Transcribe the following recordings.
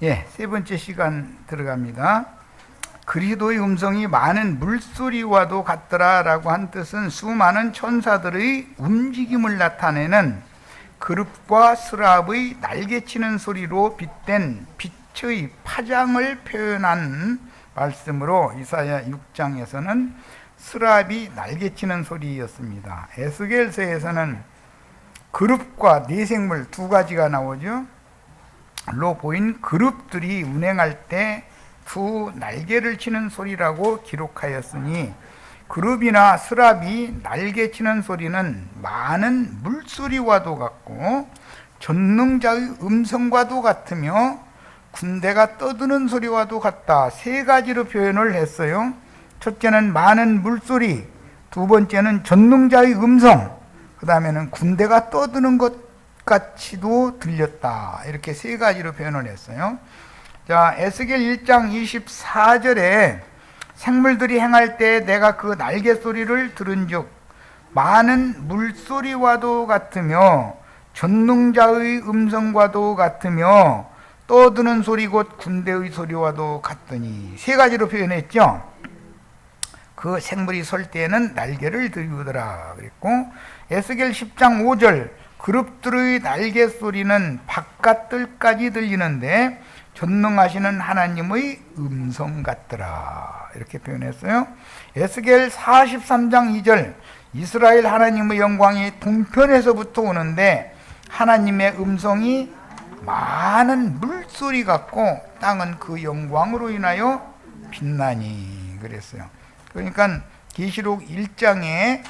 세 번째 시간 들어갑니다. 그리스도의 음성이 많은 물소리와도 같더라라고 한 뜻은 수많은 천사들의 움직임을 나타내는 그룹과 스랍의 날개치는 소리로 빗댄 빛의 파장을 표현한 말씀으로 이사야 6장에서는 스랍이 날개치는 소리였습니다. 에스겔서에서는 그룹과 내생물 두 가지가 나오죠. 로 보인 그룹들이 운행할 때 두 날개를 치는 소리라고 기록하였으니 그룹이나 스랍이 날개치는 소리는 많은 물소리와도 같고 전능자의 음성과도 같으며 군대가 떠드는 소리와도 같다. 세 가지로 표현을 했어요. 첫째는 많은 물소리, 두 번째는 전능자의 음성, 그 다음에는 군대가 떠드는 것 같이도 들렸다. 이렇게 세 가지로 표현을 했어요. 자, 에스겔 1장 24절에 생물들이 행할 때 내가 그 날개 소리를 들은즉 많은 물소리와도 같으며 전능자의 음성과도 같으며 떠드는 소리 곧 군대의 소리와도 같더니 세 가지로 표현했죠. 그 생물이 설 때에는 날개를 들이우더라 그랬고, 에스겔 10장 5절 그룹들의 날개 소리는 바깥들까지 들리는데 전능하시는 하나님의 음성 같더라 이렇게 표현했어요. 에스겔 43장 2절 이스라엘 하나님의 영광이 동편에서부터 오는데 하나님의 음성이 많은 물소리 같고 땅은 그 영광으로 인하여 빛나니 그랬어요. 그러니까 계시록 1장에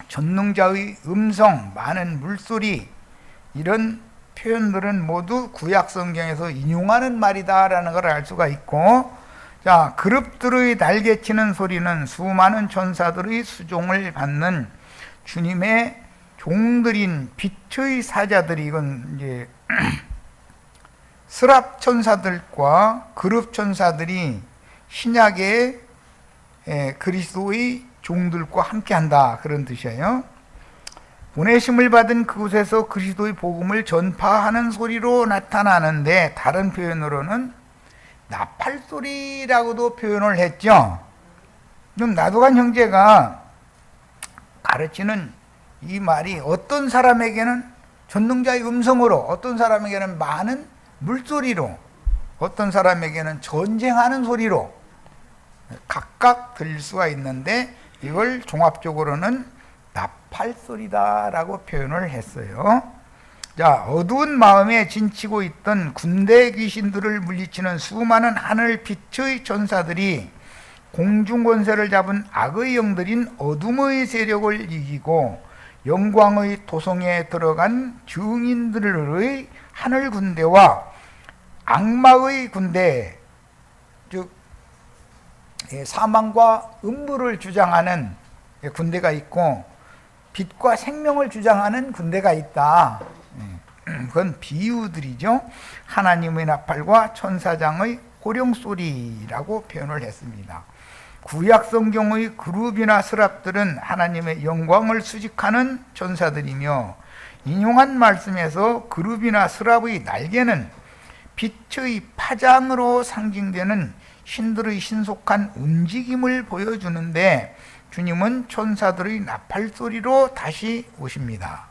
전능자의 음성, 많은 물소리 이런 표현들은 모두 구약 성경에서 인용하는 말이다라는 걸 알 수가 있고, 자, 그룹들의 날개치는 소리는 수많은 천사들의 수종을 받는 주님의 종들인 빛의 사자들이, 이건 이제 스랍 천사들과 그룹 천사들이 신약의 그리스도의 종들과 함께한다 그런 뜻이에요. 보내심을 받은 그곳에서 그리스도의 복음을 전파하는 소리로 나타나는데 다른 표현으로는 나팔소리라고도 표현을 했죠. 좀 나도간 형제가 가르치는 이 말이 어떤 사람에게는 전능자의 음성으로, 어떤 사람에게는 많은 물소리로, 어떤 사람에게는 전쟁하는 소리로 각각 들릴 수가 있는데 이걸 종합적으로는 나팔소리다라고 표현을 했어요. 자, 어두운 마음에 진치고 있던 군대 귀신들을 물리치는 수많은 하늘 빛의 천사들이 공중 권세를 잡은 악의 영들인 어둠의 세력을 이기고 영광의 도성에 들어간 증인들의 하늘 군대와 악마의 군대, 즉 사망과 음부를 주장하는 군대가 있고 빛과 생명을 주장하는 군대가 있다. 그건 비유들이죠. 하나님의 나팔과 천사장의 호령소리라고 표현을 했습니다. 구약 성경의 그룹이나 스랍들은 하나님의 영광을 수직하는 천사들이며 인용한 말씀에서 그룹이나 스랍의 날개는 빛의 파장으로 상징되는 신들의 신속한 움직임을 보여주는데 주님은 천사들의 나팔소리로 다시 오십니다.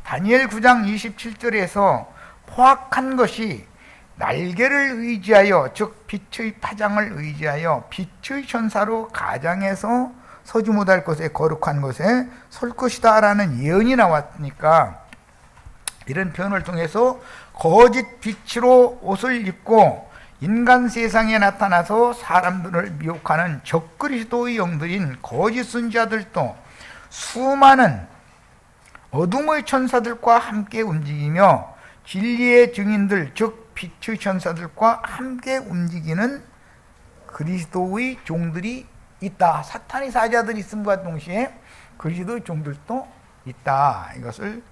다니엘 9장 27절에서 포악한 것이 날개를 의지하여, 즉 빛의 파장을 의지하여 빛의 천사로 가장해서 서지 못할 곳에 거룩한 곳에 설 것이다 라는 예언이 나왔으니까 이런 표현을 통해서 거짓 빛으로 옷을 입고 인간 세상에 나타나서 사람들을 미혹하는 적그리스도의 영들인 거짓 선지자들도 수많은 어둠의 천사들과 함께 움직이며 진리의 증인들, 즉 빛의 천사들과 함께 움직이는 그리스도의 종들이 있다. 사탄의 사자들이 있음과 동시에 그리스도의 종들도 있다. 이것을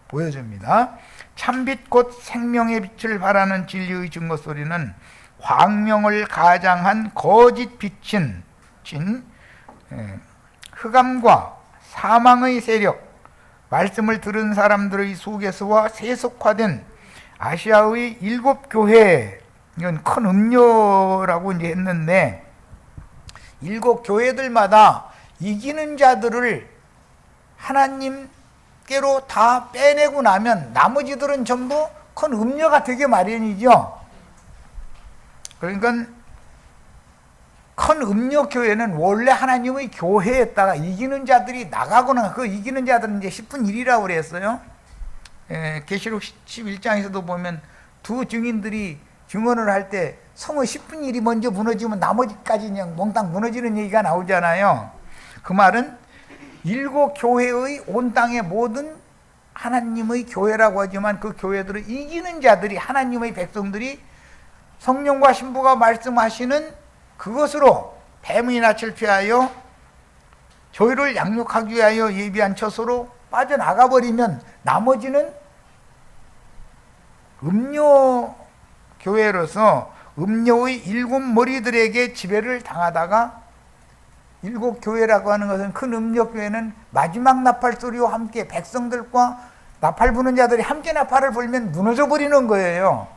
보여줍니다. 참빛 곧 생명의 빛을 발하는 진리의 증거소리는 광명을 가장한 거짓 빛인 흑암과 사망의 세력, 말씀을 들은 사람들의 속에서와 세속화된 아시아의 7교회, 이건 큰 음료라고 이제 했는데, 7교회들마다 이기는 자들을 하나님께로 다 빼내고 나면 나머지들은 전부 큰 음료가 되게 마련이죠. 그러니까 큰 음료 교회는 원래 하나님의 교회였다가 이기는 자들이 나가거나, 그 이기는 자들은 이제 10분 1이라고 그랬어요. 계시록 11장에서도 보면 두 증인들이 증언을 할 때 성의 10분 1이 먼저 무너지면 나머지까지 그냥 몽땅 무너지는 얘기가 나오잖아요. 그 말은 7교회의 온 땅의 모든 하나님의 교회라고 하지만 그 교회들을 이기는 자들이, 하나님의 백성들이 성령과 신부가 말씀하시는 그것으로 뱀의 낯을 피하여 저희를 양육하기 위하여 예비한 처소로 빠져나가 버리면 나머지는 음료 교회로서 음료의 7머리들에게 지배를 당하다가, 7교회라고 하는 것은 큰 음료 교회는 마지막 나팔 소리와 함께 백성들과 나팔 부는 자들이 함께 나팔을 불면 무너져 버리는 거예요.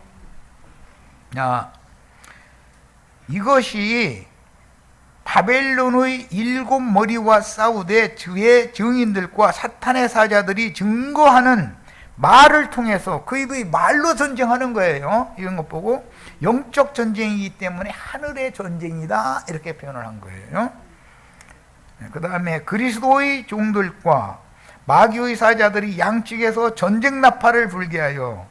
이것이 바벨론의 7머리와 싸우되 주의 증인들과 사탄의 사자들이 증거하는 말을 통해서 그 입의 말로 전쟁하는 거예요. 이런 것 보고 영적 전쟁이기 때문에 하늘의 전쟁이다 이렇게 표현을 한 거예요. 그 다음에 그리스도의 종들과 마귀의 사자들이 양측에서 전쟁 나팔을 불게 하여,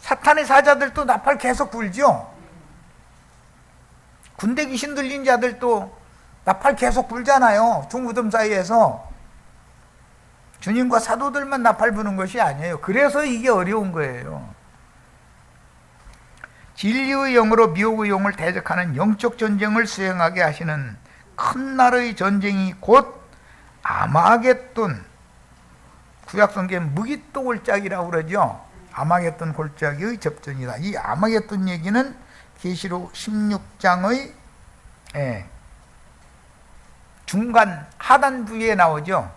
사탄의 사자들도 나팔 계속 불죠. 군대 귀신 들린 자들도 나팔 계속 불잖아요. 중무덤 사이에서. 주님과 사도들만 나팔 부는 것이 아니에요. 그래서 이게 어려운 거예요. 진리의 영으로 미혹의 영을 대적하는 영적 전쟁을 수행하게 하시는 큰 날의 전쟁이 곧 아마겟돈, 구약성경 무기또 골짜기라고 그러죠. 아마겟돈 골짜기의 접전이다. 이 아마겟돈 얘기는 계시록 16장의 중간 하단 부위에 나오죠.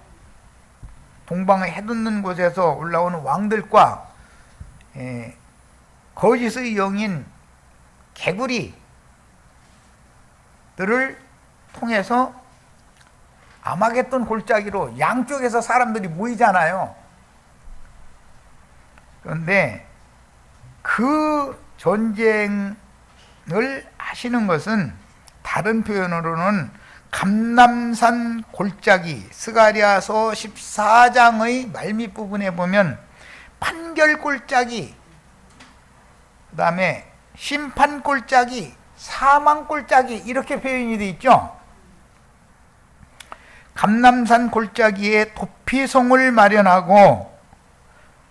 동방의 해돋는 곳에서 올라오는 왕들과 거짓의 영인 개구리들을 통해서 아마겟돈 골짜기로 양쪽에서 사람들이 모이잖아요. 그런데 그 전쟁을 하시는 것은 다른 표현으로는 감람산 골짜기, 스가랴서 14장의 말밑 부분에 보면 판결 골짜기, 그 다음에 심판 골짜기, 사망 골짜기 이렇게 표현이 되어 있죠. 감람산 골짜기에 도피성을 마련하고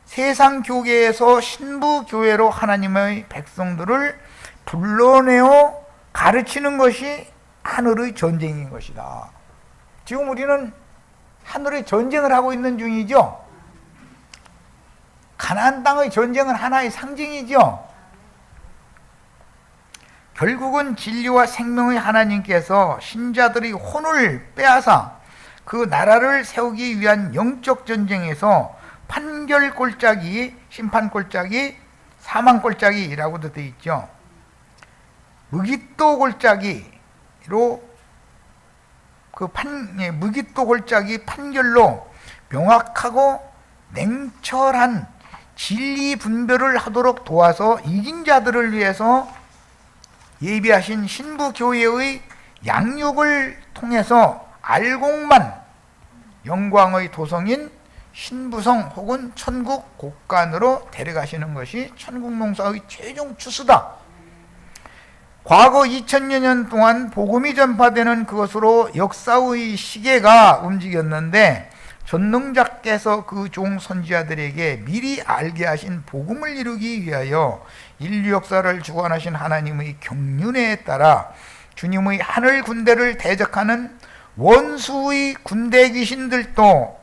세상 교계에서 신부 교회로 하나님의 백성들을 불러내어 가르치는 것이 하늘의 전쟁인 것이다. 지금 우리는 하늘의 전쟁을 하고 있는 중이죠. 가나안 땅의 전쟁은 하나의 상징이죠. 결국은 진리와 생명의 하나님께서 신자들의 혼을 빼앗아 그 나라를 세우기 위한 영적 전쟁에서 판결 골짜기, 심판 골짜기, 사망 골짜기라고도 되어 있죠. 무기또 골짜기로 무기또 골짜기 판결로 명확하고 냉철한 진리 분별을 하도록 도와서 이긴 자들을 위해서 예비하신 신부 교회의 양육을 통해서 알곡만 영광의 도성인 신부성 혹은 천국 곳간으로 데려가시는 것이 천국 농사의 최종 추수다. 과거 2000여 년 동안 복음이 전파되는 그것으로 역사의 시계가 움직였는데 전능자께서 그 종 선지자들에게 미리 알게 하신 복음을 이루기 위하여 인류 역사를 주관하신 하나님의 경륜에 따라 주님의 하늘 군대를 대적하는 원수의 군대 귀신들도,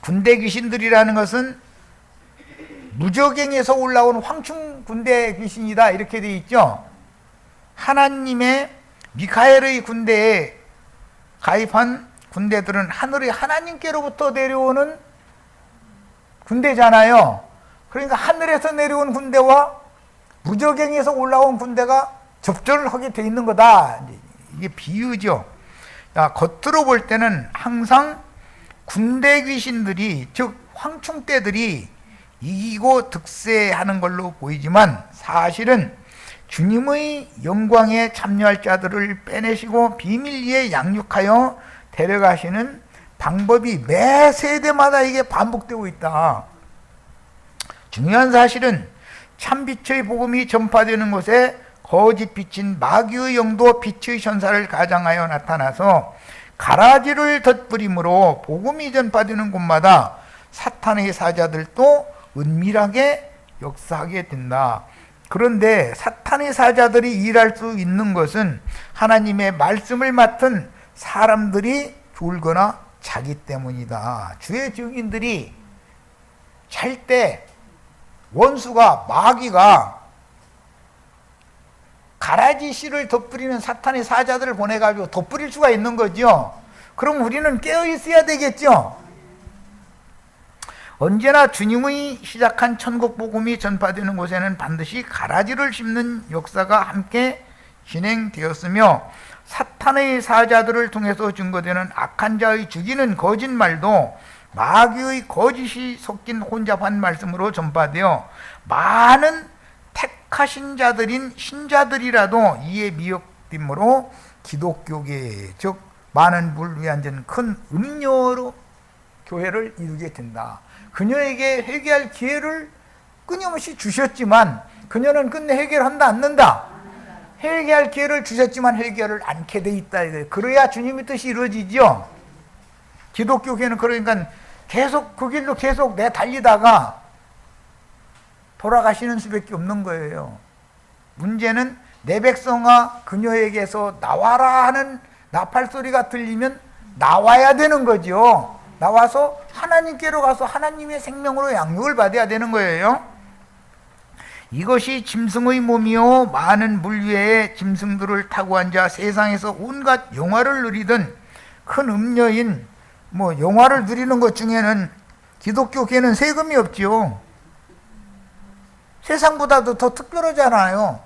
군대 귀신들이라는 것은 무저갱에서 올라온 황충 군대 귀신이다 이렇게 되어 있죠. 하나님의 미카엘의 군대에 가입한 군대들은 하늘의 하나님께로부터 내려오는 군대잖아요. 그러니까 하늘에서 내려온 군대와 무저갱에서 올라온 군대가 접전을 하게 돼 있는 거다. 이게 비유죠. 자, 겉으로 볼 때는 항상 군대 귀신들이, 즉 황충대들이 이기고 득세하는 걸로 보이지만 사실은 주님의 영광에 참여할 자들을 빼내시고 비밀리에 양육하여 데려가시는 방법이 매 세대마다 이게 반복되고 있다. 중요한 사실은 참빛의 복음이 전파되는 곳에 거짓 빛인 마귀의 영도 빛의 현사를 가장하여 나타나서 가라지를 덧부림으로 복음이 전파되는 곳마다 사탄의 사자들도 은밀하게 역사하게 된다. 그런데 사탄의 사자들이 일할 수 있는 것은 하나님의 말씀을 맡은 사람들이 졸거나 자기 때문이다. 주의 증인들이 잘 때 원수가, 마귀가 가라지 씨를 덧부리는 사탄의 사자들을 보내가지고 덧부릴 수가 있는 거죠. 그럼 우리는 깨어 있어야 되겠죠. 언제나 주님의 시작한 천국 복음이 전파되는 곳에는 반드시 가라지를 심는 역사가 함께 진행되었으며 사탄의 사자들을 통해서 증거되는 악한 자의 죽이는 거짓말도 마귀의 거짓이 섞인 혼잡한 말씀으로 전파되어 많은 택하신 자들인 신자들이라도 이에 미혹됨으로 기독교계, 즉 많은 물 위에 앉은 큰 음료로 교회를 이루게 된다. 그녀에게 회개할 기회를 끊임없이 주셨지만 그녀는 끝내 회개를 않는다. 회개할 기회를 주셨지만 회개를 않게 돼 있다. 그래야 주님의 뜻이 이루어지죠. 기독교계는 그러니까 계속 그 길로 계속 내달리다가 돌아가시는 수밖에 없는 거예요. 문제는 내 백성아 그녀에게서 나와라 하는 나팔소리가 들리면 나와야 되는 거죠. 나와서 하나님께로 가서 하나님의 생명으로 양육을 받아야 되는 거예요. 이것이 짐승의 몸이요 많은 물 위에 짐승들을 타고 앉아 세상에서 온갖 영화를 누리던 큰 음녀인 영화를 누리는 것 중에는 기독교계는 세금이 없지요. 세상보다도 더 특별하잖아요.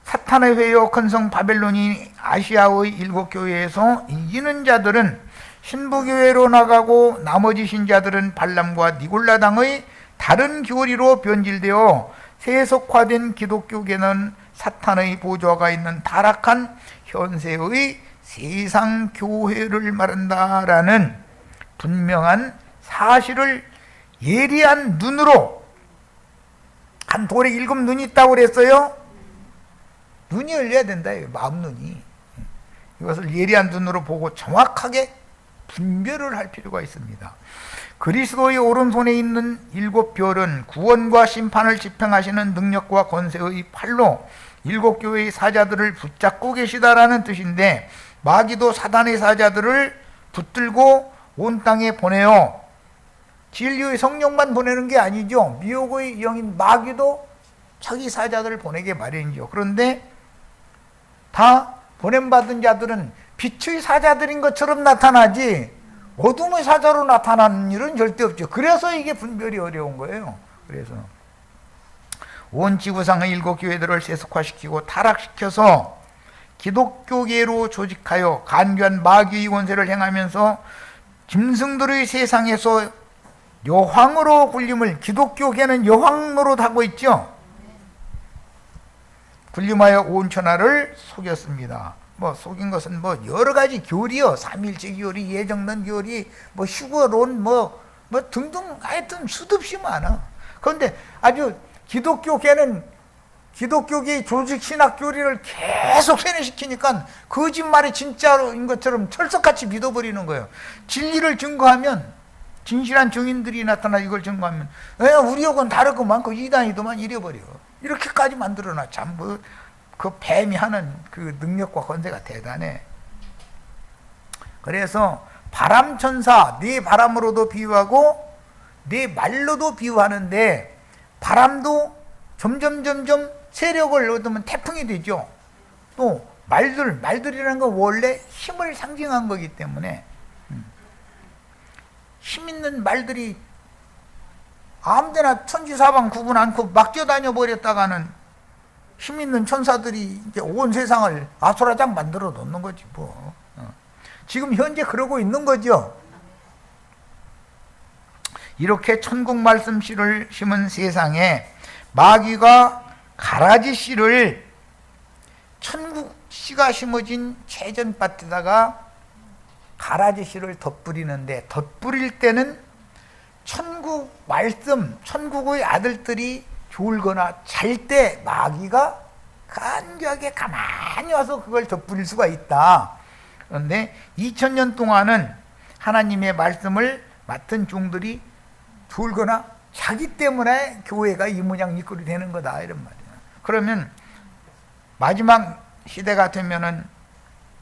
사탄의 회요 큰성 바벨론이 아시아의 7교회에서 이기는 자들은 신부교회로 나가고 나머지 신자들은 발람과 니골라당의 다른 교리로 변질되어 세속화된 기독교계는 사탄의 보좌가 있는 타락한 현세의 세상 교회를 말한다라는 분명한 사실을 예리한 눈으로, 한 돌에 7 눈이 있다고 그랬어요. 눈이 열려야 된다. 마음 눈이. 이것을 예리한 눈으로 보고 정확하게 분별을 할 필요가 있습니다. 그리스도의 오른손에 있는 7별은 구원과 심판을 집행하시는 능력과 권세의 팔로 7교회의 사자들을 붙잡고 계시다라는 뜻인데, 마귀도 사단의 사자들을 붙들고 온 땅에 보내요. 진리의 성령만 보내는 게 아니죠. 미혹의 영인 마귀도 자기 사자들을 보내게 마련이죠. 그런데 다 보냄받은 자들은 빛의 사자들인 것처럼 나타나지 어둠의 사자로 나타나는 일은 절대 없죠. 그래서 이게 분별이 어려운 거예요. 그래서 온 지구상의 7교회들을 세속화시키고 타락시켜서 기독교계로 조직하여 간교한 마귀의 권세를 행하면서 짐승들의 세상에서 여황으로 군림을, 기독교계는 여황 노릇하고 있죠. 군림하여 온 천하를 속였습니다. 속인 것은 여러 가지 교리요, 삼일체 교리, 예정론 교리, 휴거론, 등등 하여튼 수도 없이 많아. 그런데 아주 기독교계는 기독교계의 조직 신학 교리를 계속 세뇌시키니까 거짓말이 진짜인 것처럼 철석같이 믿어버리는 거예요. 진리를 증거하면, 진실한 증인들이 나타나 이걸 증거하면 우리하고는 다르구만, 그 이단이더만 이래버려. 이렇게까지 만들어놔. 참 그 뱀이 하는 그 능력과 권세가 대단해. 그래서 바람천사, 네 바람으로도 비유하고 네 말로도 비유하는데, 바람도 점점 세력을 얻으면 태풍이 되죠. 또 말들이라는 건 원래 힘을 상징한 거기 때문에 힘 있는 말들이 아무데나 천지사방 구분 않고 막 뛰어다녀 버렸다가는 힘 있는 천사들이 이제 온 세상을 아수라장 만들어 놓는 거지 뭐. 지금 현재 그러고 있는 거죠. 이렇게 천국 말씀 씨를 심은 세상에 마귀가 가라지 씨를 천국 씨가 심어진 채전밭에다가 가라지 씨를 덧뿌리는데, 덧뿌릴 때는 천국 말씀, 천국의 아들들이 졸거나 잘 때 마귀가 간교하게 가만히 와서 그걸 덧뿌릴 수가 있다. 그런데 2000년 동안은 하나님의 말씀을 맡은 종들이 졸거나 자기 때문에 교회가 이 모양 이 꼴이 되는 거다, 이런 말이야. 그러면 마지막 시대가 되면은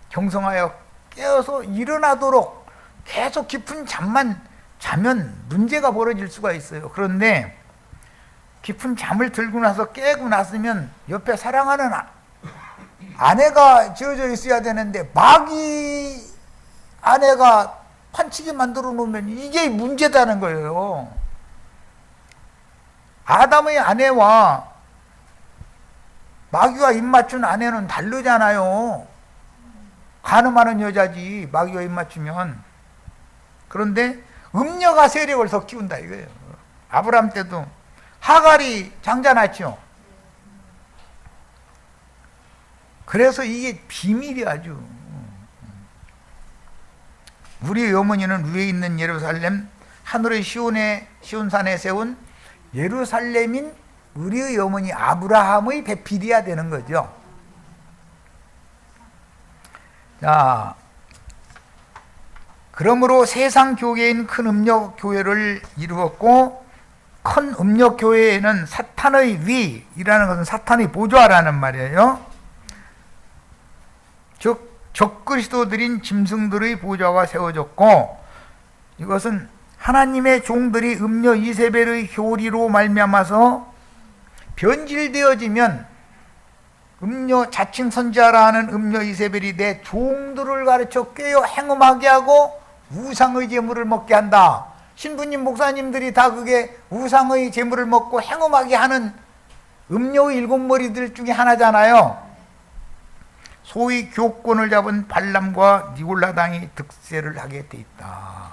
경성하여 깨어서 일어나도록 계속 깊은 잠만 자면 문제가 벌어질 수가 있어요. 그런데 깊은 잠을 들고 나서 깨고 났으면 옆에 사랑하는 아내가 지어져 있어야 되는데 마귀 아내가 판치게 만들어 놓으면 이게 문제다는 거예요. 아담의 아내와 마귀가 입맞춘 아내는 다르잖아요. 간음하는 여자지 마귀가 입맞추면. 그런데 음녀가 세력을 더 키운다 이거예요. 아브라함 때도 하갈이 장자 낳죠. 그래서 이게 비밀이 아주. 우리 어머니는 위에 있는 예루살렘, 하늘의 시온산에 세운 예루살렘인 우리의 어머니 아브라함의 배필이야 되는 거죠. 자, 그러므로 세상 교계인 큰 음력 교회를 이루었고, 큰 음력 교회에는 사탄의 위라는 것은 사탄의 보좌라는 말이에요. 즉 적그리스도들인 짐승들의 보좌가 세워졌고, 이것은 하나님의 종들이 음녀 이세벨의 교리로 말미암아서 변질되어지면 음녀 자칭 선지자라는 음녀 이세벨이 내 종들을 가르쳐 꾀어 행음하게 하고 우상의 제물을 먹게 한다. 신부님 목사님들이 다 그게 우상의 제물을 먹고 행음하게 하는 음녀의 일곱 머리들 중에 하나잖아요. 소위 교권을 잡은 발람과 니골라당이 득세를 하게 돼 있다.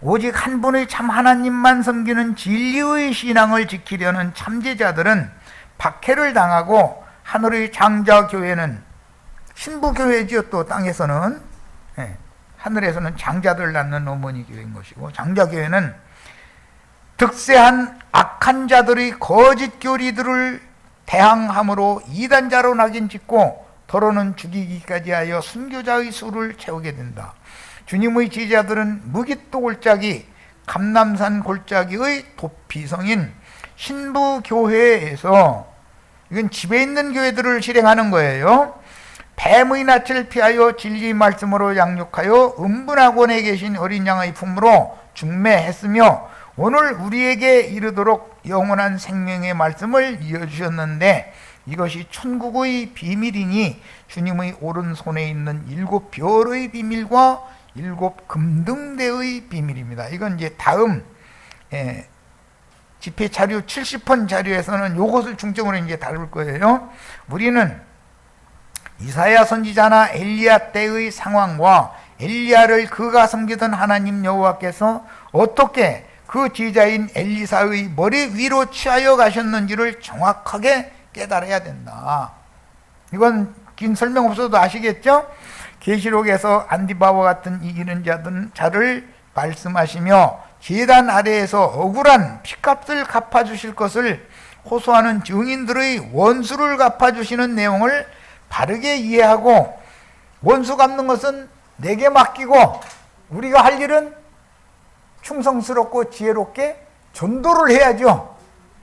오직 한 분의 참 하나님만 섬기는 진리의 신앙을 지키려는 참제자들은 박해를 당하고, 하늘의 장자교회는 신부교회지요. 또 땅에서는 하늘에서는 장자들 낳는 어머니 교회인 것이고, 장자교회는 득세한 악한 자들의 거짓 교리들을 대항함으로 이단자로 낙인 찍고 더러는 죽이기까지 하여 순교자의 수를 채우게 된다. 주님의 제자들은 무깃도 골짜기, 감남산 골짜기의 도피성인 신부교회에서, 이건 집에 있는 교회들을 실행하는 거예요. 뱀의 낯을 피하여 진리 말씀으로 양육하여 음분학원에 계신 어린 양의 품으로 중매했으며, 오늘 우리에게 이르도록 영원한 생명의 말씀을 이어주셨는데, 이것이 천국의 비밀이니 주님의 오른손에 있는 일곱 별의 비밀과 일곱 금등대의 비밀입니다. 이건 이제 다음 집회 자료 70번 자료에서는 이것을 중점으로 이제 다룰 거예요. 우리는 이사야 선지자나 엘리야 때의 상황과 엘리야를 그가 섬기던 하나님 여호와께서 어떻게 그 제자인 엘리사의 머리 위로 취하여 가셨는지를 정확하게 깨달아야 된다. 이건 긴 설명 없어도 아시겠죠? 계시록에서 안디바와 같은 이기는 자를 말씀하시며 제단 아래에서 억울한 피값을 갚아주실 것을 호소하는 증인들의 원수를 갚아주시는 내용을 바르게 이해하고, 원수 갚는 것은 내게 맡기고 우리가 할 일은 충성스럽고 지혜롭게 전도를 해야죠.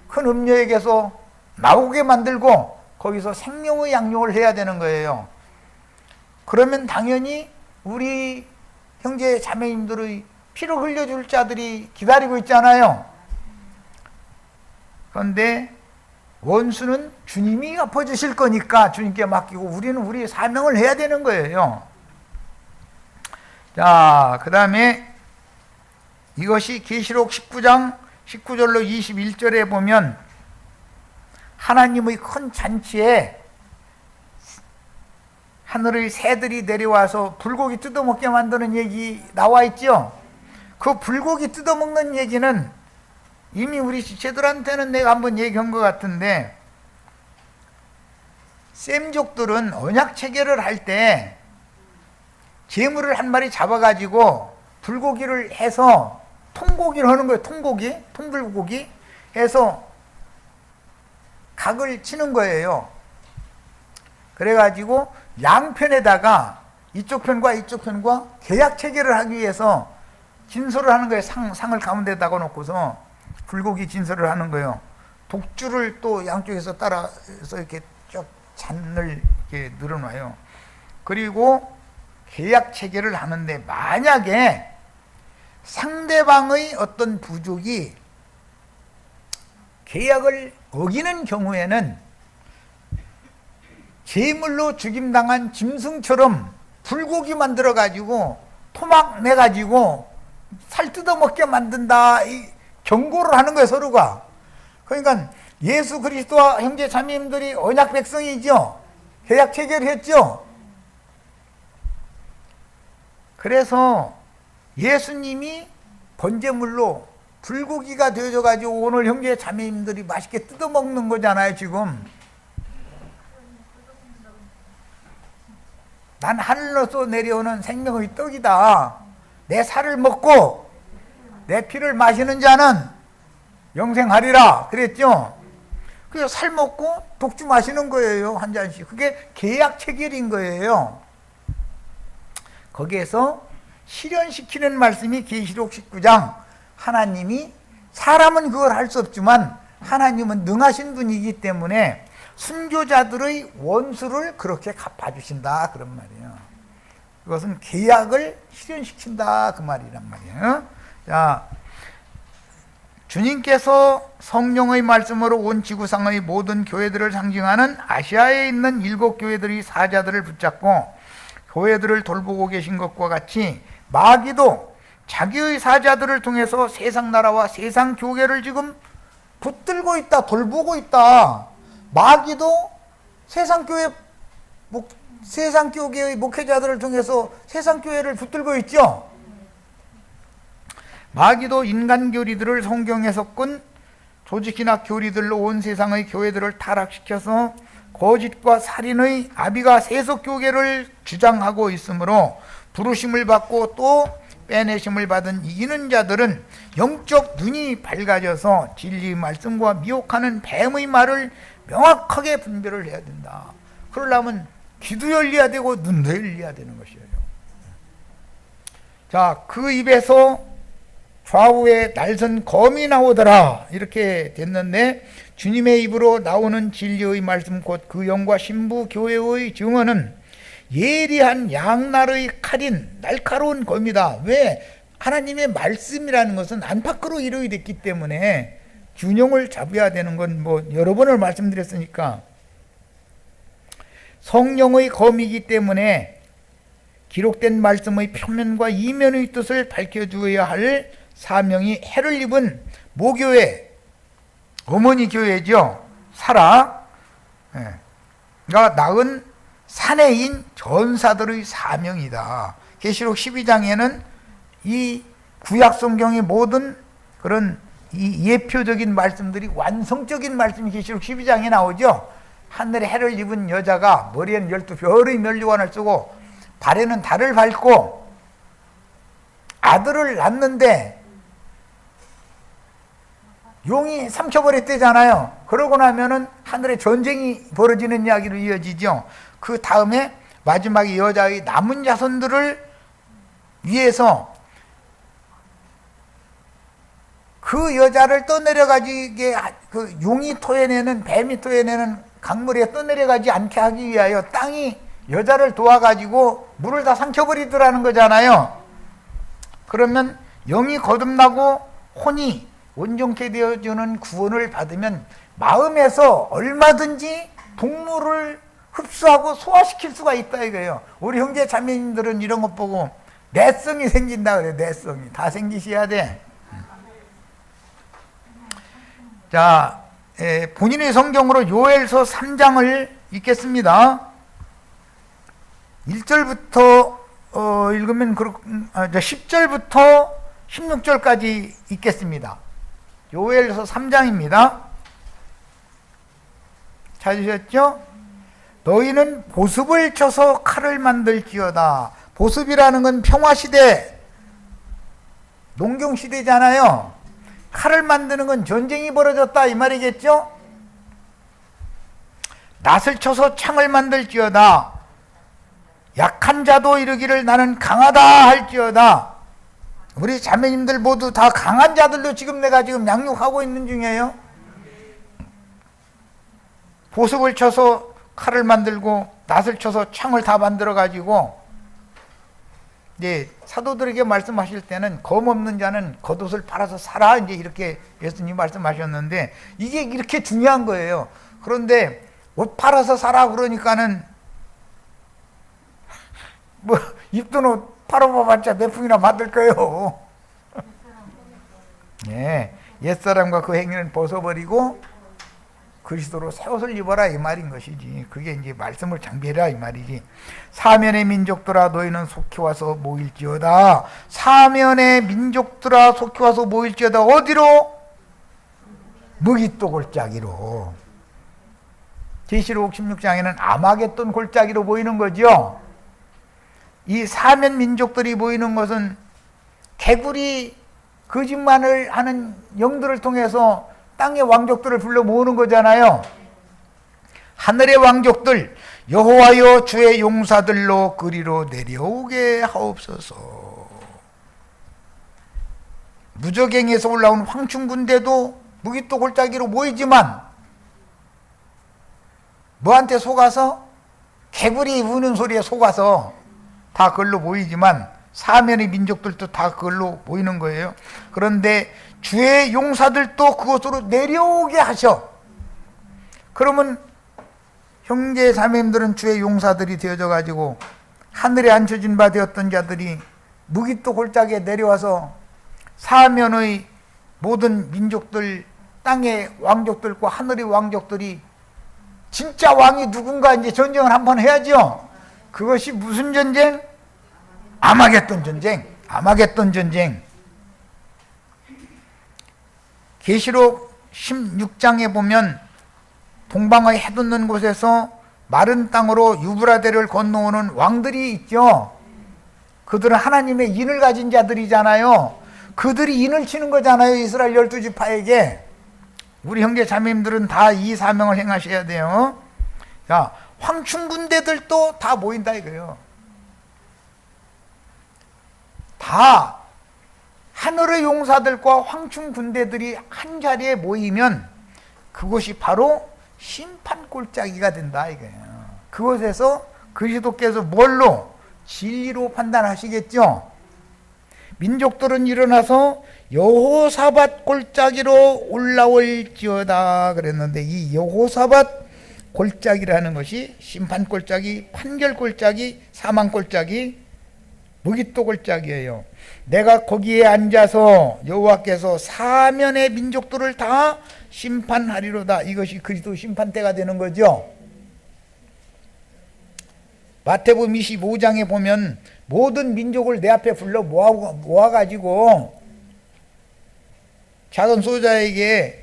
큰 음녀에게서 나오게 만들고 거기서 생명의 양육을 해야 되는 거예요. 그러면 당연히 우리 형제 자매님들의 피를 흘려줄 자들이 기다리고 있잖아요. 그런데 원수는 주님이 갚아주실 거니까 주님께 맡기고 우리는 우리의 사명을 해야 되는 거예요. 자, 그 다음에 이것이 계시록 19장 19절로 21절에 보면 하나님의 큰 잔치에 하늘의 새들이 내려와서 불고기 뜯어먹게 만드는 얘기 나와 있죠. 그 불고기 뜯어먹는 얘기는 이미 우리 지체들한테는 내가 한번 얘기한 것 같은데, 셈족들은 언약 체결을 할 때 재물을 한 마리 잡아가지고 불고기를 해서 통고기를 하는 거예요. 통불고기 해서 각을 치는 거예요. 그래가지고 양편에다가 이쪽 편과 이쪽 편과 계약 체결을 하기 위해서 진설을 하는 거예요. 상을 가운데다가 놓고서 불고기 진설을 하는 거예요. 독주를 또 양쪽에서 따라서 이렇게 쭉 잔을 이렇게 늘어놔요. 그리고 계약 체결을 하는데, 만약에 상대방의 어떤 부족이 계약을 어기는 경우에는 제물로 죽임당한 짐승처럼 불고기 만들어가지고 토막 내가지고 살 뜯어먹게 만든다, 이 경고를 하는 거예요, 서로가. 그러니까 예수 그리스도와 형제 자매님들이 언약 백성이죠. 계약 체결했죠. 그래서 예수님이 번제물로 불고기가 되어져가지고 오늘 형제 자매님들이 맛있게 뜯어먹는 거잖아요, 지금. 난 하늘로서 내려오는 생명의 떡이다. 내 살을 먹고 내 피를 마시는 자는 영생하리라 그랬죠. 그래서 살 먹고 독주 마시는 거예요, 한 잔씩. 그게 계약 체결인 거예요. 거기에서 실현시키는 말씀이 계시록 19장, 하나님이, 사람은 그걸 할 수 없지만 하나님은 능하신 분이기 때문에 순교자들의 원수를 그렇게 갚아주신다, 그런 말이에요. 그것은 계약을 실현시킨다, 그 말이란 말이에요. 자, 주님께서 성령의 말씀으로 온 지구상의 모든 교회들을 상징하는 아시아에 있는 7교회들이 사자들을 붙잡고 교회들을 돌보고 계신 것과 같이, 마귀도 자기의 사자들을 통해서 세상 나라와 세상 교회를 지금 붙들고 있다, 돌보고 있다. 마귀도 세상 교회의 목회자들을 통해서 세상 교회를 붙들고 있죠. 마귀도 인간 교리들을 성경에서 끈 조직이나 교리들로 온 세상의 교회들을 타락시켜서 거짓과 살인의 아비가 세속 교계를 주장하고 있으므로, 부르심을 받고 또 빼내심을 받은 이기는 자들은 영적 눈이 밝아져서 진리의 말씀과 미혹하는 뱀의 말을 명확하게 분별을 해야 된다. 그러려면 귀도 열려야 되고 눈도 열려야 되는 것이에요. 자, 그 입에서 좌우에 날선 검이 나오더라, 이렇게 됐는데, 주님의 입으로 나오는 진리의 말씀 곧 그 영과 신부 교회의 증언은 예리한 양날의 칼인 날카로운 검이다. 왜? 하나님의 말씀이라는 것은 안팎으로 이루어야 됐기 때문에 균형을 잡아야 되는 건 뭐 여러 번을 말씀드렸으니까, 성령의 검이기 때문에 기록된 말씀의 표면과 이면의 뜻을 밝혀주어야 할 사명이 해를 입은 모교회, 어머니 교회죠. 사라가 낳은 사내인 전사들의 사명이다. 계시록 12장에는 이 구약 성경의 모든 그런 이 예표적인 말씀들이 완성적인 말씀이 계시록 12장에 나오죠. 하늘에 해를 입은 여자가 머리에는 12별의 면류관을 쓰고 발에는 달을 밟고 아들을 낳는데 용이 삼켜버렸대잖아요. 그러고 나면은 하늘에 전쟁이 벌어지는 이야기로 이어지죠. 그 다음에 마지막에 여자의 남은 자손들을 위해서 그 여자를 떠내려가지게, 그 용이 토해내는, 뱀이 토해내는 강물에 떠내려가지 않게 하기 위하여 땅이 여자를 도와가지고 물을 다 삼켜버리더라는 거잖아요. 그러면 영이 거듭나고 혼이 온전케 되어주는 구원을 받으면 마음에서 얼마든지 동물을 흡수하고 소화시킬 수가 있다 이거예요. 우리 형제 자매님들은 이런 것 보고 내성이 생긴다 그래요. 내성이 다 생기셔야 돼. 자, 본인의 성경으로 요엘서 3장을 읽겠습니다. 1절부터 읽으면 10절부터 16절까지 읽겠습니다. 요엘서 3장입니다. 찾으셨죠? 너희는 보습을 쳐서 칼을 만들지어다. 보습이라는 건 평화시대, 농경시대잖아요. 칼을 만드는 건 전쟁이 벌어졌다 이 말이겠죠? 낫을 쳐서 창을 만들지어다. 약한 자도 이르기를 나는 강하다 할지어다. 우리 자매님들 모두 다 강한 자들로 내가 지금 양육하고 있는 중이에요. 보습을 쳐서 칼을 만들고 낫을 쳐서 창을 다 만들어 가지고 이제 사도들에게 말씀하실 때는 검 없는 자는 겉옷을 팔아서 살아, 이제 이렇게 예수님 말씀하셨는데 이게 이렇게 중요한 거예요. 그런데 옷 팔아서 살아 그러니까는 뭐 입던 옷 팔아봐봤자 몇 푼이나 받을 거예요. 네, 옛사람과 그 행위는 벗어버리고 그리스도로 새 옷을 입어라 이 말인 것이지. 그게 이제 말씀을 장비해라 이 말이지. 사면의 민족들아 너희는 속히 와서 모일지어다. 사면의 민족들아 속히 와서 모일지어다. 어디로? 무기또 골짜기로. 계시록 16장에는 아마겟돈 골짜기로 모이는 거죠. 이 사면 민족들이 모이는 것은 개구리 거짓말을 하는 영들을 통해서 땅의 왕족들을 불러 모으는 거잖아요. 하늘의 왕족들 여호와여 주의 용사들로 그리로 내려오게 하옵소서. 무적행에서 올라온 황충군대도 무기또 골짜기로 모이지만 뭐한테 속아서? 개구리 우는 소리에 속아서 다 그걸로 모이지만 사면의 민족들도 다 그걸로 모이는 거예요. 그런데 주의 용사들도 그곳으로 내려오게 하셔. 그러면 형제 자매님들은 주의 용사들이 되어져 가지고 하늘에 앉혀진 바 되었던 자들이 무기또 골짜기에 내려와서 사면의 모든 민족들, 땅의 왕족들과 하늘의 왕족들이 진짜 왕이 누군가 이제 전쟁을 한번 해야죠. 그것이 무슨 전쟁? 아마겟돈 전쟁. 아마겟돈 전쟁. 계시록 16장에 보면 동방의 해 돋는 곳에서 마른 땅으로 유브라데를 건너오는 왕들이 있죠. 그들은 하나님의 인을 가진 자들이잖아요. 그들이 인을 치는 거잖아요. 이스라엘 12지파에게. 우리 형제 자매님들은 다 이 사명을 행하셔야 돼요. 자, 황충군대들도 다 모인다 이거예요. 다 하늘의 용사들과 황충군대들이 한 자리에 모이면 그곳이 바로 심판 골짜기가 된다 이거예요. 그곳에서 그리스도께서 뭘로? 진리로 판단하시겠죠. 민족들은 일어나서 여호사밧 골짜기로 올라올지어다 그랬는데 이 여호사밧 골짜기라는 것이 심판 골짜기, 판결 골짜기, 사망 골짜기, 무기또 골짜기예요. 내가 거기에 앉아서 여호와께서 사면의 민족들을 다 심판하리로다. 이것이 그리스도 심판대가 되는 거죠. 마태복음 25장에 보면 모든 민족을 내 앞에 불러 모아가지고 작은 소자의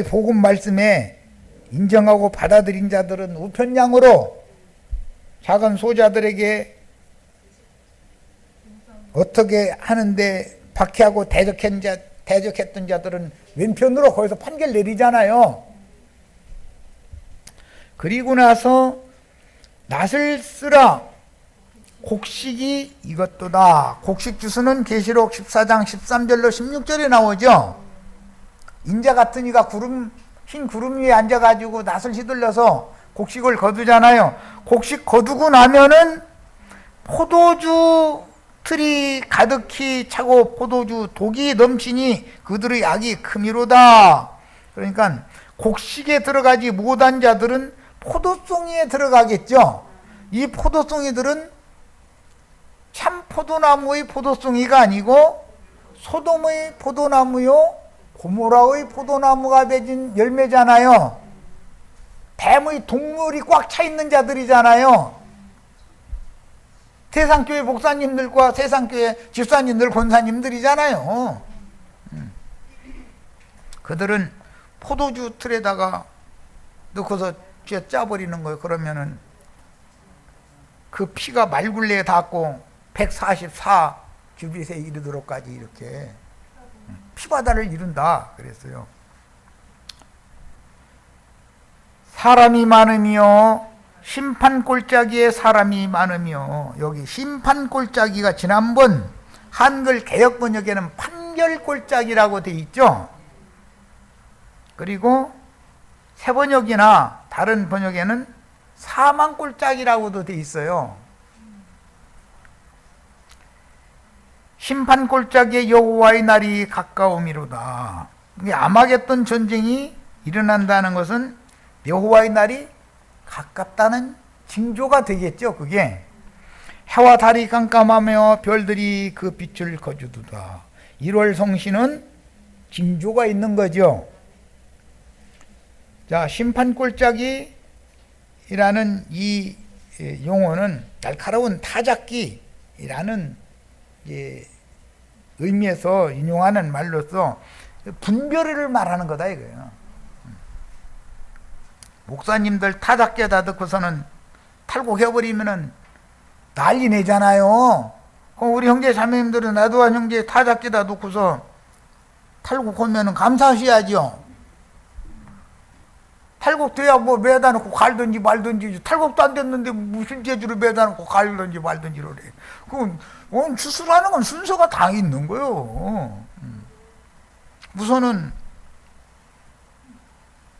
복음 말씀에 인정하고 받아들인 자들은 우편양으로 작은 소자들에게 어떻게 하는데 박해하고 대적했던 자들은 왼편으로 거기서 판결 내리잖아요. 그리고 나서 낫을 쓰라 곡식이 이것도다. 곡식 주스는 계시록 14장 13절로 16절에 나오죠. 인자 같은 이가 흰 구름 위에 앉아가지고 낫을 휘둘러서 곡식을 거두잖아요. 곡식 거두고 나면은 포도주 틀이 가득히 차고 포도주 독이 넘치니 그들의 악이 크미로다. 그러니까 곡식에 들어가지 못한 자들은 포도송이에 들어가겠죠. 이 포도송이들은 참 포도나무의 포도송이가 아니고 소돔의 포도나무요 고모라의 포도나무가 맺은 열매잖아요. 뱀의 동물이 꽉 차 있는 자들이잖아요. 세상교회 목사님들과 세상교회 집사님들 권사님들이잖아요. 그들은 포도주 틀에다가 넣고서 쥐어 짜버리는 거예요. 그러면은 그 피가 말굴레에 닿고 144 주빗에 이르도록까지 이렇게 피바다를 이룬다 그랬어요. 사람이 많으며 심판 골짜기에 사람이 많으며, 여기 심판 골짜기가 지난번 한글 개역 번역에는 판결 골짜기라고 돼 있죠. 그리고 새 번역이나 다른 번역에는 사망 골짜기라고도 돼 있어요. 심판 골짜기에 여호와의 날이 가까움이로다. 아마겟돈 전쟁이 일어난다는 것은 여호와의 날이 가깝다는 징조가 되겠죠. 그게 해와 달이 깜깜하며 별들이 그 빛을 거두도다. 1월 성신은 징조가 있는 거죠. 자, 심판 골짜기라는 이 용어는 날카로운 타작기라는 의미에서 인용하는 말로서 분별을 말하는 거다 이거예요. 목사님들 타작기에다 듣고서는 탈곡해버리면은 난리 내잖아요. 그럼 우리 형제 자매님들은 나도 한 형제 타작기에다 놓고서 탈곡하면은 감사하셔야죠. 탈곡돼야 뭐 매다 놓고 갈든지 말든지, 탈곡도 안 됐는데 무슨 재주로 매다 놓고 갈든지 말든지 그래. 그건 추수라는 건 순서가 다 있는 거요. 우선은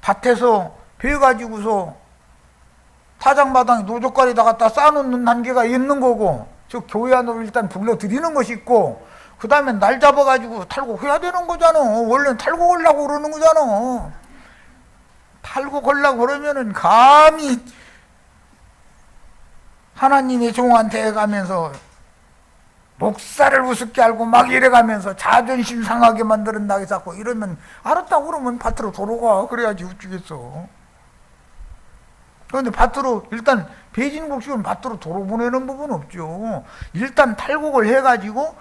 밭에서 베가지고서 타작마당에 노젓가리다 갖다 쌓아놓는 단계가 있는 거고, 저 교회 안으로 일단 불러들이는 것이 있고, 그 다음에 날 잡아가지고 탈곡해야 되는 거잖아. 원래는 탈곡하려고 그러는 거잖아. 탈곡하려고 그러면은 감히 하나님의 종한테 가면서 목사를 우습게 알고 막 이래가면서 자존심 상하게 만들었다 해서 이러면, 알았다고 그러면 밭으로 돌아가. 그래야지 우쭈겠어. 그런데 밭으로 일단 배진곡식은 밭으로 돌아보내는 부분은 없죠. 일단 탈곡을 해가지고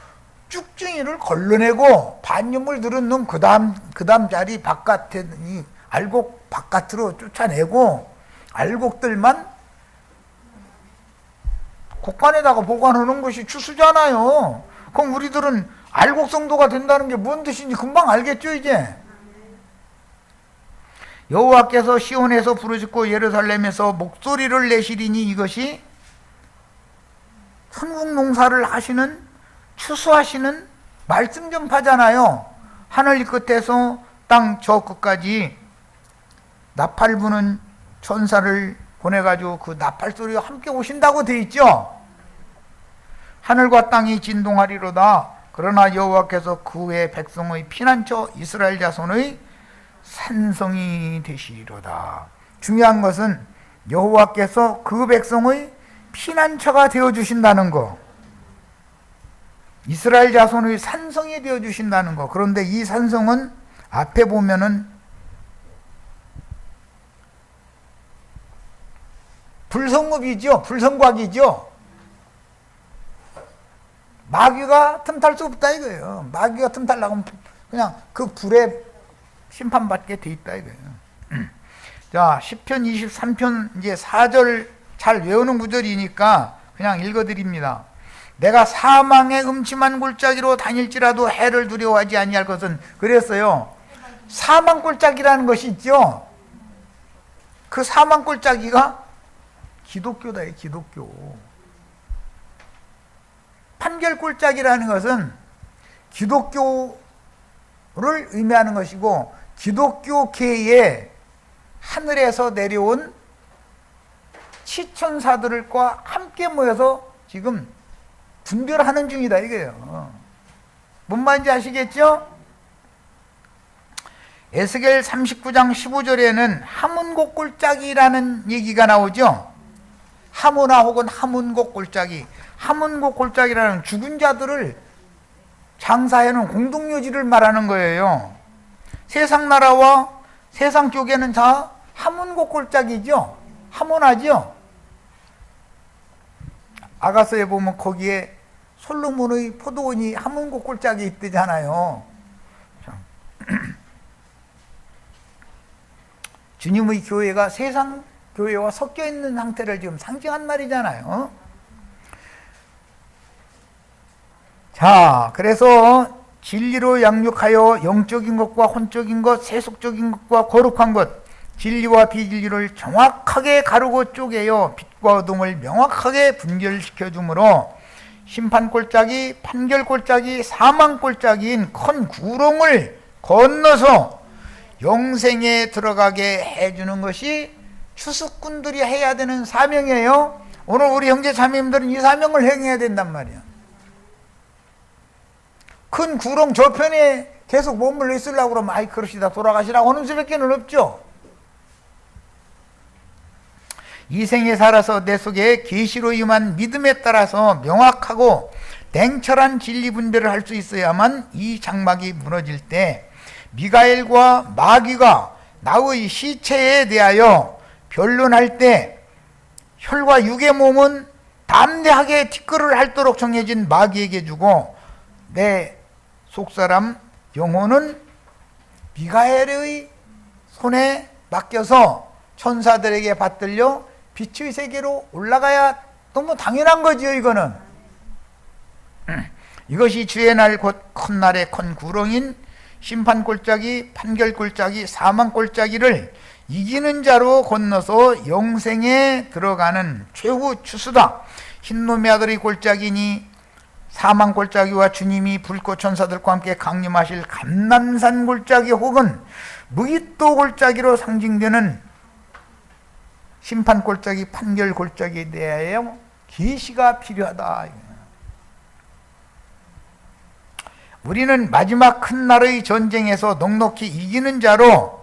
쭉증이를 걸러내고 반유물 들은 놈 그 다음 자리 바깥에 이 알곡 바깥으로 쫓아내고, 알곡들만 곡간에다가 보관하는 것이 추수잖아요. 그럼 우리들은 알곡 성도가 된다는 게 뭔 뜻인지 금방 알겠죠 이제. 여호와께서 시온에서 부르짖고 예루살렘에서 목소리를 내시리니, 이것이 천국 농사를 하시는, 추수하시는 말씀 전파잖아요. 하늘 이 끝에서 땅 저 끝까지 나팔 부는 천사를 보내가지고 그 나팔 소리와 함께 오신다고 돼 있죠. 하늘과 땅이 진동하리로다. 그러나 여호와께서 그의 백성의 피난처 이스라엘 자손의 산성이 되시리로다. 중요한 것은 여호와께서 그 백성의 피난처가 되어주신다는 거, 이스라엘 자손의 산성이 되어주신다는 거. 그런데 이 산성은 앞에 보면은 불성읍이죠. 불성곽이죠. 마귀가 틈탈 수 없다 이거예요. 마귀가 틈탈 나가면 그냥 그 불에 심판받게 돼 있다 이거예요. 자, 시편 23편 이제 4절 잘 외우는 구절이니까 그냥 읽어드립니다. 내가 사망의 음침한 골짜기로 다닐지라도 해를 두려워하지 아니할 것은, 그랬어요. 사망 골짜기라는 것이 있죠. 그 사망 골짜기가 기독교다, 기독교. 판결 골짜기라는 것은 기독교를 의미하는 것이고, 기독교계에 하늘에서 내려온 치천사들과 함께 모여서 지금 분별하는 중이다 이거예요. 뭔 말인지 아시겠죠? 에스겔 39장 15절에는 하문곡 골짜기라는 얘기가 나오죠. 하모나 혹은 하문곡 골짜기. 하문곡 골짜기라는 죽은 자들을 장사해는 공동묘지를 말하는 거예요. 세상 나라와 세상 쪽에는 다 하몬고 꼴짝이죠. 하몬하죠. 아가서에 보면 거기에 솔로몬의 포도원이 하몬고 꼴짝이 있대잖아요. 주님의 교회가 세상 교회와 섞여 있는 상태를 지금 상징한 말이잖아요. 자, 그래서 진리로 양육하여 영적인 것과 혼적인 것, 세속적인 것과 거룩한 것, 진리와 비진리를 정확하게 가르고 쪼개어 빛과 어둠을 명확하게 분별시켜 주므로 심판골짜기, 판결골짜기, 사망골짜기인 큰 구렁을 건너서 영생에 들어가게 해주는 것이 추수꾼들이 해야 되는 사명이에요. 오늘 우리 형제 자매님들은 이 사명을 행해야 된단 말이야. 큰 구렁 저편에 계속 머물러 있으려고 그러면 아이 그러시다 돌아가시라고 하는 수밖에 없죠. 이 생에 살아서 내 속에 계시로 임한 믿음에 따라서 명확하고 냉철한 진리 분별을 할 수 있어야만 이 장막이 무너질 때 미가엘과 마귀가 나의 시체에 대하여 변론할 때 혈과 육의 몸은 담대하게 티끌을 핥도록 정해진 마귀에게 주고 내 속사람 영혼은 미가엘의 손에 맡겨서 천사들에게 받들려 빛의 세계로 올라가야 너무 당연한 거지요. 이거는 이것이 주의 날 곧 큰 날의 큰 구렁인 심판골짜기, 판결골짜기, 사망골짜기를 이기는 자로 건너서 영생에 들어가는 최후 추수다. 흰놈의 아들의 골짜기니 사망골짜기와 주님이 불꽃 천사들과 함께 강림하실 감람산 골짜기 혹은 무기또 골짜기로 상징되는 심판골짜기, 판결골짜기에 대하여 계시가 필요하다. 우리는 마지막 큰 날의 전쟁에서 넉넉히 이기는 자로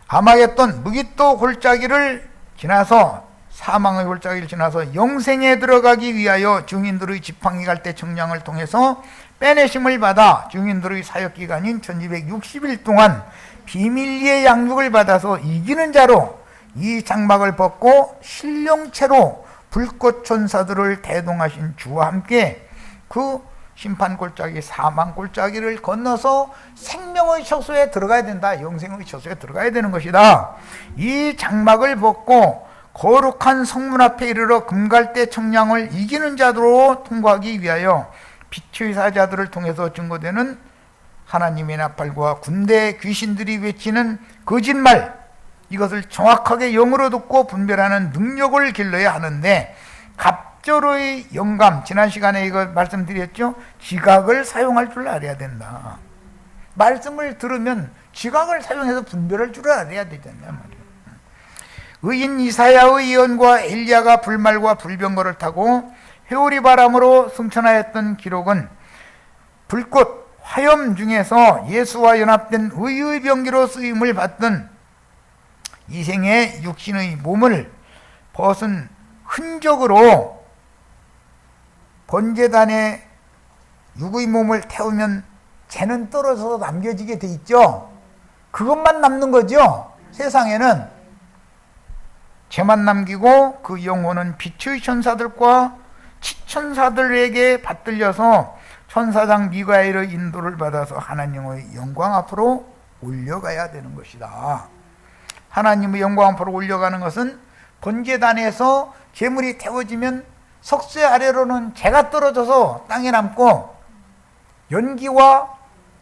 아마겟돈 무기또 골짜기를 지나서 사망의 골짜기를 지나서 영생에 들어가기 위하여 증인들의 지팡이 갈대 청량을 통해서 빼내심을 받아 증인들의 사역기간인 1260일 동안 비밀리의 양육을 받아서 이기는 자로 이 장막을 벗고 신령체로 불꽃 천사들을 대동하신 주와 함께 그 심판골짜기, 사망골짜기를 건너서 생명의 처소에 들어가야 된다. 영생의 처소에 들어가야 되는 것이다. 이 장막을 벗고 거룩한 성문 앞에 이르러 금갈대 청량을 이기는 자로 통과하기 위하여 빛의 사자들을 통해서 증거되는 하나님의 나팔과 군대 귀신들이 외치는 거짓말, 이것을 정확하게 영으로 듣고 분별하는 능력을 길러야 하는데 갑절의 영감, 지난 시간에 이거 말씀드렸죠. 지각을 사용할 줄 알아야 된다. 말씀을 들으면 지각을 사용해서 분별할 줄 알아야 되잖아요. 의인 이사야의 예언과 엘리야가 불말과 불병거를 타고 회오리 바람으로 승천하였던 기록은 불꽃 화염 중에서 예수와 연합된 의의 병기로 쓰임을 받던 이생의 육신의 몸을 벗은 흔적으로 번제단에 육의 몸을 태우면 죄는 떨어져서 남겨지게 돼 있죠. 그것만 남는 거죠. 세상에는 죄만 남기고 그 영혼은 빛의 천사들과 치천사들에게 받들려서 천사장 미가엘의 인도를 받아서 하나님의 영광 앞으로 올려가야 되는 것이다. 하나님의 영광 앞으로 올려가는 것은 번제단에서 제물이 태워지면 석쇠 아래로는 재가 떨어져서 땅에 남고 연기와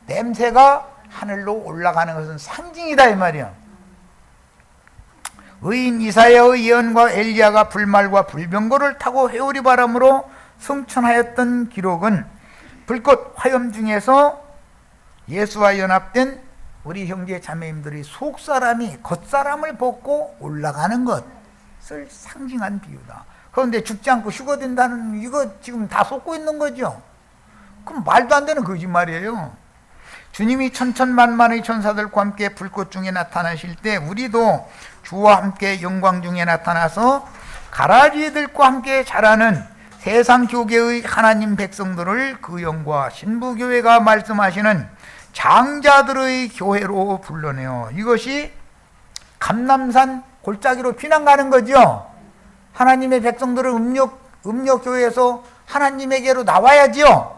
냄새가 하늘로 올라가는 것은 상징이다 이 말이야. 의인 이사야의 예언과 엘리야가 불말과 불병거를 타고 회오리 바람으로 승천하였던 기록은 불꽃 화염 중에서 예수와 연합된 우리 형제 자매님들이 속사람이 겉사람을 벗고 올라가는 것을 상징한 비유다. 그런데 죽지 않고 휴거된다는 이거 지금 다 속고 있는 거죠. 그럼 말도 안 되는 거짓말이에요. 주님이 천천만만의 천사들과 함께 불꽃 중에 나타나실 때 우리도 주와 함께 영광 중에 나타나서 가라지들과 함께 자라는 세상 교계의 하나님 백성들을 그 영과 신부교회가 말씀하시는 장자들의 교회로 불러내요. 이것이 감람산 골짜기로 피난 가는 거죠. 하나님의 백성들은 음력교회에서 하나님에게로 나와야지요.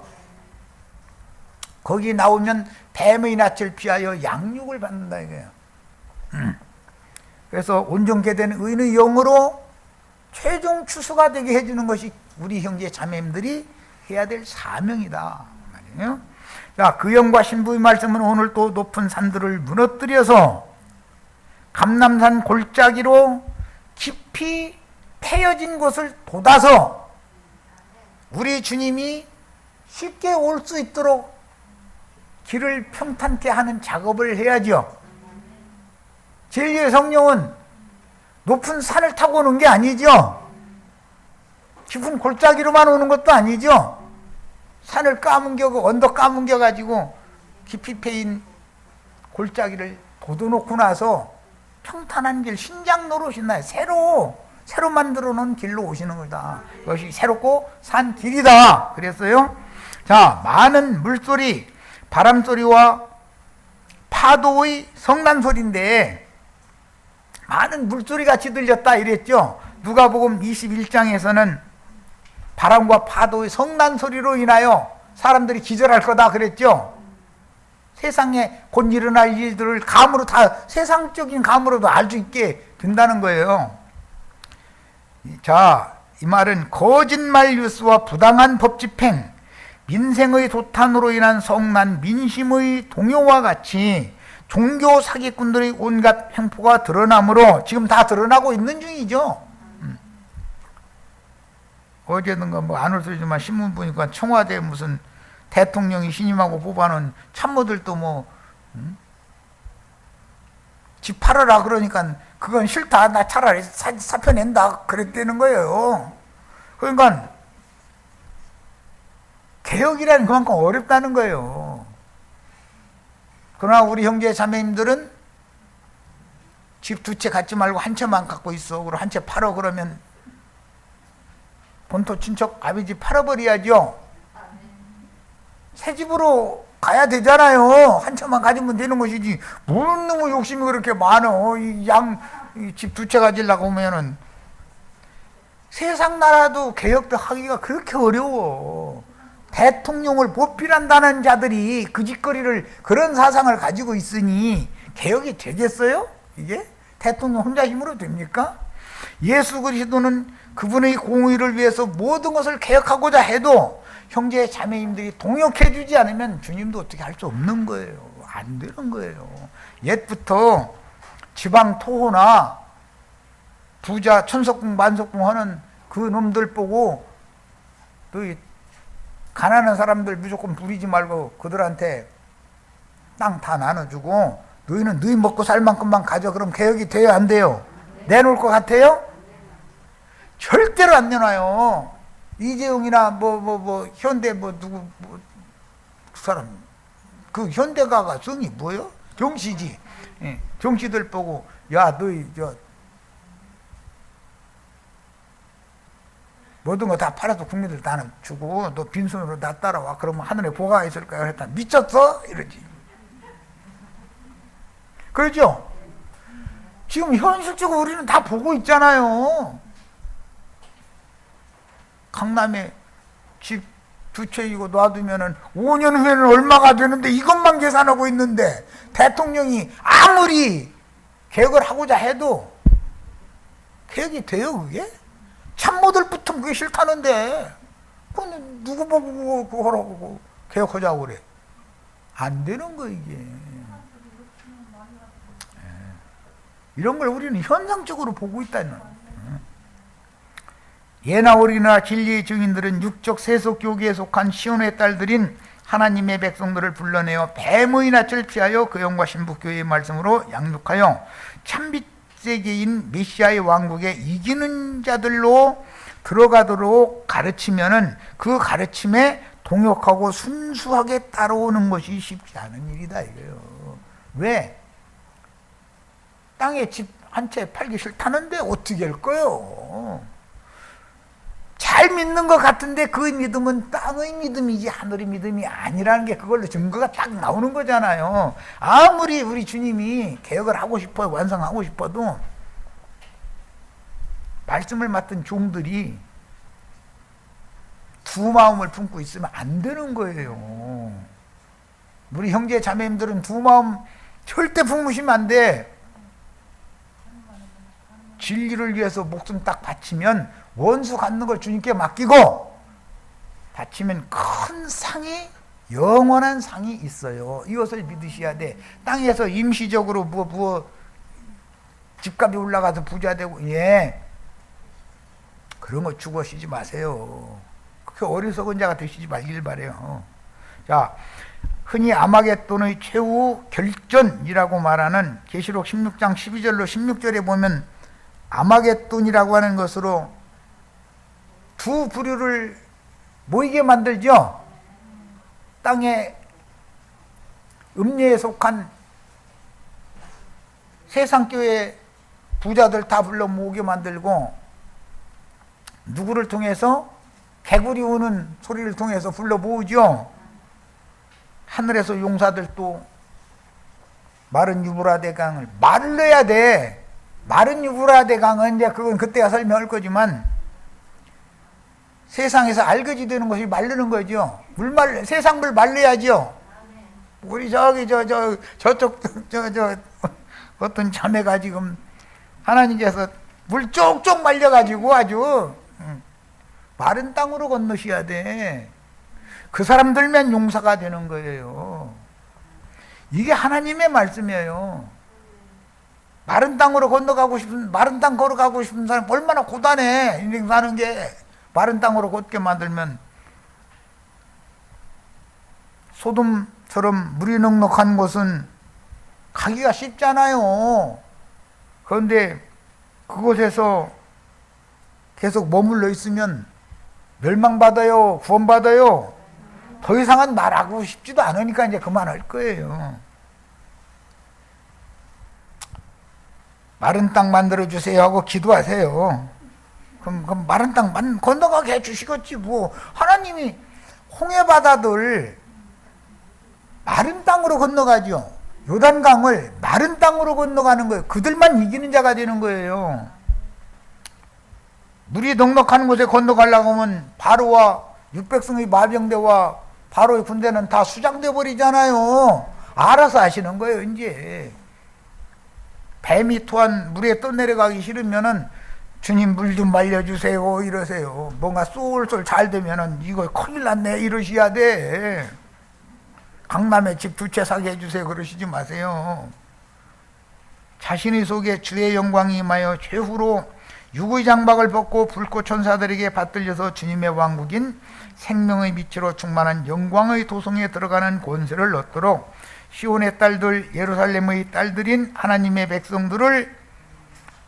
거기 나오면 뱀의 낯을 피하여 양육을 받는다 이거예요. 그래서 온전케 된 의인의 영으로 최종 추수가 되게 해주는 것이 우리 형제 자매님들이 해야 될 사명이다 말이에요. 자, 그 영과 신부의 말씀은 오늘 또 높은 산들을 무너뜨려서 감람산 골짜기로 깊이 패여진 곳을 돋아서 우리 주님이 쉽게 올 수 있도록 길을 평탄케 하는 작업을 해야죠. 진리의 성령은 높은 산을 타고 오는 게 아니죠. 깊은 골짜기로만 오는 것도 아니죠. 산을 까뭉겨, 언덕 까뭉겨 가지고 깊이 패인 골짜기를 돋워놓고 나서 평탄한 길, 신장 노릇이나 새로 만들어 놓은 길로 오시는 거다. 이것이 새롭고 산 길이다 그랬어요. 자, 많은 물소리, 바람소리와 파도의 성난소리인데 많은 물소리 같이 들렸다 이랬죠. 누가복음 21장에서는 바람과 파도의 성난소리로 인하여 사람들이 기절할 거다 그랬죠. 세상에 곧 일어날 일들을 감으로 다 세상적인 감으로도 알 수 있게 된다는 거예요. 자, 이 말은 거짓말 뉴스와 부당한 법 집행, 민생의 도탄으로 인한 성난, 민심의 동요와 같이 종교 사기꾼들의 온갖 횡포가 드러나므로 지금 다 드러나고 있는 중이죠. 어제든가 뭐 안 올 소리지만 신문 보니까 청와대 무슨 대통령이 신임하고 뽑아놓은 참모들도 뭐 집 팔아라 그러니까 그건 싫다, 나 차라리 사표 낸다 그랬다는 거예요. 그러니까 개혁이라는 그만큼 어렵다는 거예요. 그러나 우리 형제 자매님들은 집 두 채 갖지 말고 한 채만 갖고 있어. 그리고 한 채 팔어 그러면 본토 친척 아버지 팔아버려야죠. 새 집으로 가야 되잖아요. 한 채만 가지면 되는 것이지. 뭔 놈의 욕심이 그렇게 많어. 집 두 채 가지려고 하면은 세상 나라도 개혁도 하기가 그렇게 어려워. 대통령을 보필한다는 자들이 그 짓거리를 그런 사상을 가지고 있으니 개혁이 되겠어요? 이게? 대통령 혼자 힘으로 됩니까? 예수 그리스도는 그분의 공의를 위해서 모든 것을 개혁하고자 해도 형제 자매님들이 동역해 주지 않으면 주님도 어떻게 할 수 없는 거예요. 안 되는 거예요. 옛부터 지방 토호나 부자 천석궁 만석궁 하는 그 놈들 보고 또 가난한 사람들 무조건 부리지 말고 그들한테 땅 다 나눠주고 너희는 너희 먹고 살 만큼만 가져. 그럼 개혁이 돼요 안 돼요? 내놓을 것 같아요? 절대로 안 내놔요. 이재용이나 현대 누구 그 사람 그 현대가가 성이 뭐요? 정씨지. 예, 정씨들 보고 야 너희 모든 거 다 팔아서 국민들 다 주고 너 빈손으로 나 따라와. 그러면 하늘에 보가 있을 거야. 그랬다. 미쳤어? 이러지. 그렇죠? 지금 현실적으로 우리는 다 보고 있잖아요. 강남에 집 두 채 이고 놔두면은 5년 후에는 얼마가 되는데 이것만 계산하고 있는데 대통령이 아무리 개혁을 하고자 해도 개혁이 돼요 그게? 참모들부터 그게 싫다는데 그건 누구 보고 그거 하라고 개혁하자고 그래. 안 되는 거 이게. 이런 걸 우리는 현상적으로 보고 있다는 거예요. 예나 어리나 진리의 증인들은 육적 세속 교계에 속한 시온의 딸들인 하나님의 백성들을 불러내어 뱀의 낯을 피하여 그 영과 신부교회의 말씀으로 양육하여 참빛 세계인 메시아의 왕국에 이기는 자들로 들어가도록 가르치면은 그 가르침에 동역하고 순수하게 따라오는 것이 쉽지 않은 일이다 이거예요. 왜? 땅에 집 한 채 팔기 싫다는데 어떻게 할 거요? 잘 믿는 것 같은데 그 믿음은 땅의 믿음이지 하늘의 믿음이 아니라는 게 그걸로 증거가 딱 나오는 거잖아요. 아무리 우리 주님이 개혁을 하고 싶어 완성하고 싶어도 말씀을 맡은 종들이 두 마음을 품고 있으면 안 되는 거예요. 우리 형제 자매님들은 두 마음 절대 품으시면 안 돼. 진리를 위해서 목숨 딱 바치면 원수 갖는 걸 주님께 맡기고 바치면 큰 상이 영원한 상이 있어요. 이것을 믿으셔야 돼. 땅에서 임시적으로 집값이 올라가서 부자 되고 그런 거 죽으시지 마세요. 그렇게 어리석은 자가 되시지 말길 바래요. 자, 흔히 아마겟돈의 최후 결전이라고 말하는 계시록 16장 12절로 16절에 보면 아마겟돈이라고 하는 것으로 두 부류를 모이게 만들죠. 땅의 음녀에 속한 세상교회 부자들 다 불러 모으게 만들고 누구를 통해서 개구리 우는 소리를 통해서 불러 모으죠. 하늘에서 용사들도 마른 유브라데 강을 말을 넣어야 돼. 마른 유브라데 강은 이제 그건 그때가 설명할 거지만 세상에서 알거지 되는 것이 마르는 거죠. 세상 물 말려야죠. 우리 저쪽 어떤 자매가 지금 하나님께서 물 쪽쪽 말려가지고 아주 마른 땅으로 건너셔야 돼. 그 사람들만 용사가 되는 거예요. 이게 하나님의 말씀이에요. 마른 땅으로 건너가고 싶은, 마른 땅 걸어가고 싶은 사람 얼마나 고단해. 인생 사는 게. 마른 땅으로 걷게 만들면 소돔처럼 물이 넉넉한 곳은 가기가 쉽잖아요. 그런데 그곳에서 계속 머물러 있으면 멸망받아요? 구원받아요? 더 이상은 말하고 싶지도 않으니까 이제 그만할 거예요. 마른 땅 만들어주세요 하고 기도하세요. 그럼 마른 땅 건너가게 해주시겠지 뭐. 하나님이 홍해바다들 마른 땅으로 건너가죠. 요단강을 마른 땅으로 건너가는 거예요. 그들만 이기는 자가 되는 거예요. 물이 넉넉한 곳에 건너가려고 하면 바로와 600성의 마병대와 바로의 군대는 다 수장돼 버리잖아요. 알아서 하시는 거예요. 이제 뱀이 토한 물에 떠내려가기 싫으면은 주님 물 좀 말려주세요 이러세요. 뭔가 쏠쏠 잘 되면은 이거 큰일 났네 이러셔야 돼. 강남에 집 2채 사게 해주세요 그러시지 마세요. 자신의 속에 주의 영광이 임하여 최후로 육의 장박을 벗고 불꽃 천사들에게 받들려서 주님의 왕국인 생명의 빛으로 충만한 영광의 도성에 들어가는 권세를 얻도록 시온의 딸들 예루살렘의 딸들인 하나님의 백성들을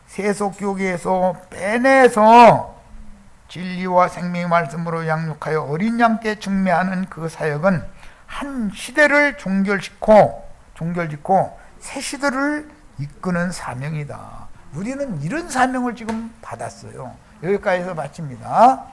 세속교계에서 빼내서 진리와 생명의 말씀으로 양육하여 어린 양께 중매하는 그 사역은 한 시대를 종결짓고 새 시대를 이끄는 사명이다. 우리는 이런 사명을 지금 받았어요. 여기까지서 마칩니다.